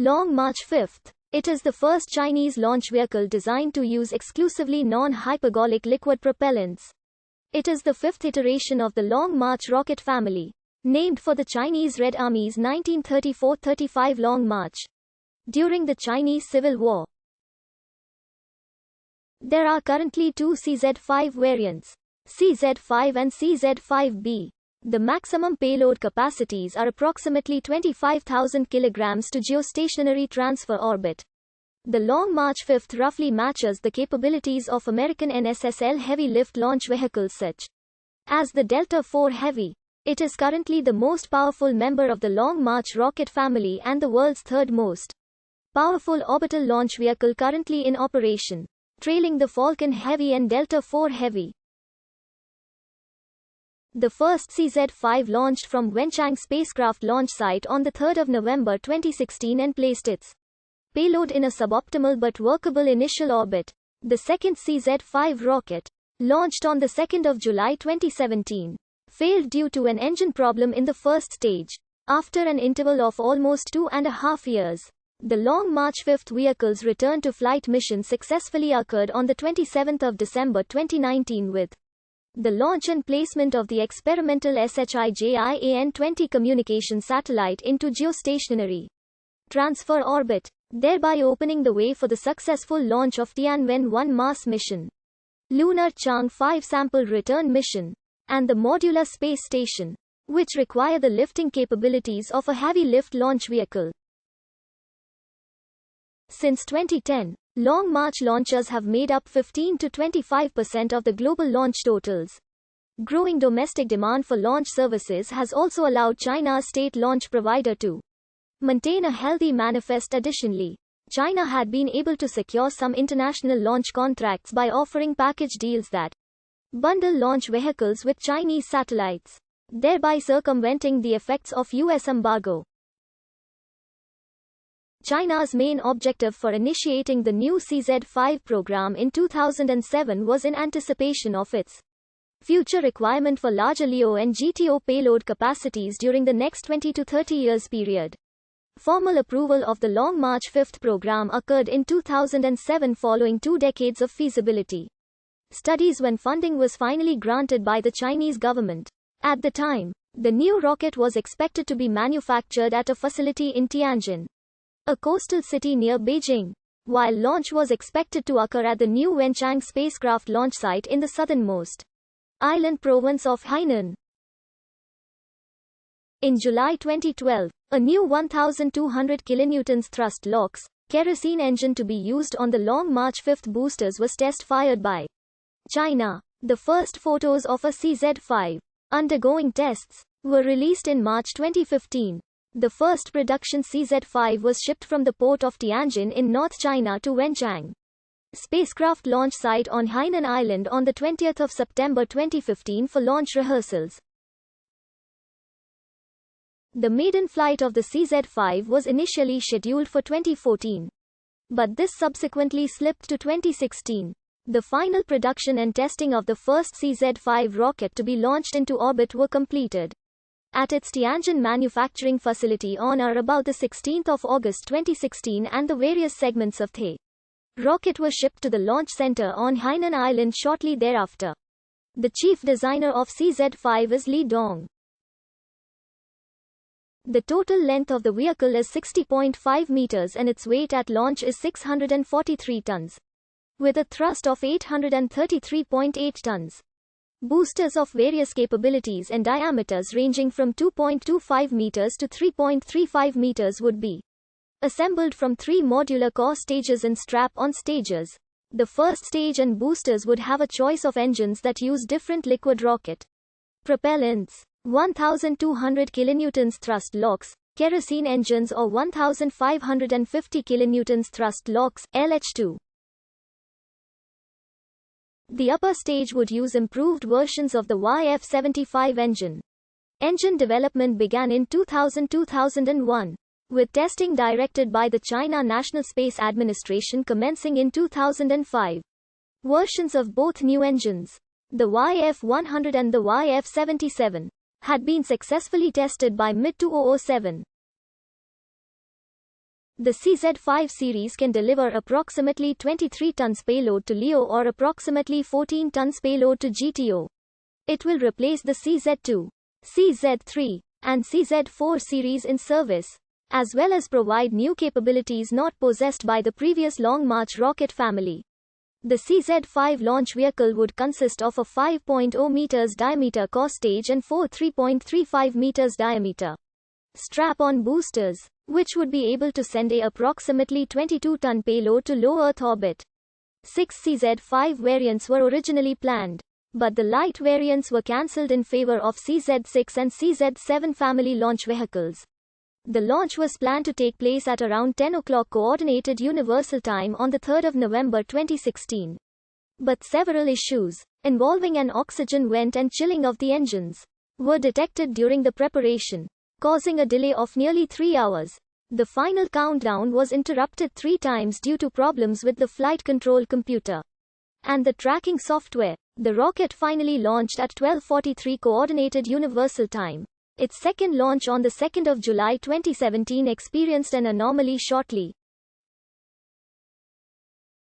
Long March 5. It is the first Chinese launch vehicle designed to use exclusively non-hypergolic liquid propellants. It is the fifth iteration of the Long March rocket family, named for the Chinese Red Army's 1934-35 Long March. During the Chinese Civil War, there are currently two Cz5 variants, Cz5 and Cz5B. The maximum payload capacities are approximately 25,000 kg to geostationary transfer orbit. The Long March 5 roughly matches the capabilities of American NSSL heavy lift launch vehicles such as the Delta IV Heavy. It is currently the most powerful member of the Long March rocket family and the world's third most powerful orbital launch vehicle currently in operation, trailing the Falcon Heavy and Delta IV Heavy. The first Cz5 launched from Wenchang spacecraft launch site on 3 November 2016 and placed its payload in a suboptimal but workable initial orbit. The second Cz5 rocket, launched on 2 July 2017, failed due to an engine problem in the first stage. After an interval of almost 2.5 years, the Long March 5 vehicle's return to flight mission successfully occurred on 27 December 2019 with the launch and placement of the experimental SHIJIAN-20 communication satellite into geostationary transfer orbit, thereby opening the way for the successful launch of Tianwen-1 Mars mission, Lunar Chang'e 5 sample return mission, and the modular space station, which require the lifting capabilities of a heavy lift launch vehicle. Since 2010, Long March launchers have made up 15 to 25% of the global launch totals. Growing domestic demand for launch services has also allowed China's state launch provider to maintain a healthy manifest. Additionally, China had been able to secure some international launch contracts by offering package deals that bundle launch vehicles with Chinese satellites, thereby circumventing the effects of US embargo. China's main objective for initiating the new Cz5 program in 2007 was in anticipation of its future requirement for larger LEO and GTO payload capacities during the next 20 to 30 years period. Formal approval of the Long March 5 program occurred in 2007 following 2 decades of feasibility studies when funding was finally granted by the Chinese government. At the time, the new rocket was expected to be manufactured at a facility in Tianjin, a coastal city near Beijing, while launch was expected to occur at the new Wenchang spacecraft launch site in the southernmost island province of Hainan. In July 2012, a new 1,200 kN thrust LOX kerosene engine to be used on the Long March 5 boosters was test-fired by China. The first photos of a Cz5 undergoing tests were released in March 2015. The first production Cz5 was shipped from the port of Tianjin in North China to Wenchang spacecraft launch site on Hainan Island on 20 September 2015 for launch rehearsals. The maiden flight of the Cz5 was initially scheduled for 2014, but this subsequently slipped to 2016. The final production and testing of the first Cz5 rocket to be launched into orbit were completed at its Tianjin manufacturing facility on or about 16 August 2016, and the various segments of the rocket were shipped to the launch center on Hainan Island shortly thereafter. The chief designer of Cz5 is Li Dong. The total length of the vehicle is 60.5 meters and its weight at launch is 643 tons, with a thrust of 833.8 tons. Boosters of various capabilities and diameters ranging from 2.25 meters to 3.35 meters would be assembled from 3 modular core stages and strap-on stages. The first stage and boosters would have a choice of engines that use different liquid rocket propellants, 1,200 kN thrust LOX kerosene engines or 1,550 kN thrust LOX LH2. The upper stage would use improved versions of the YF-75 engine. Engine development began in 2000-2001, with testing directed by the China National Space Administration commencing in 2005. Versions of both new engines, the YF-100 and the YF-77, had been successfully tested by mid-2007. The Cz5 series can deliver approximately 23 tons payload to LEO or approximately 14 tons payload to GTO. It will replace the Cz2, Cz3, and Cz4 series in service, as well as provide new capabilities not possessed by the previous Long March rocket family. The Cz5 launch vehicle would consist of a 5.0 meters diameter core stage and 4 3.35 meters diameter strap-on boosters, which would be able to send a approximately 22-ton payload to low Earth orbit. 6 Cz5 variants were originally planned, but the light variants were cancelled in favor of Cz6 and Cz7 family launch vehicles. The launch was planned to take place at around 10 o'clock Coordinated Universal Time on 3 November 2016. But several issues, involving an oxygen vent and chilling of the engines, were detected during the preparation, causing a delay of nearly 3 hours. The final countdown was interrupted 3 times due to problems with the flight control computer and the tracking software. The rocket finally launched at 12:43 Coordinated Universal Time. Its second launch on 2 July 2017 experienced an anomaly shortly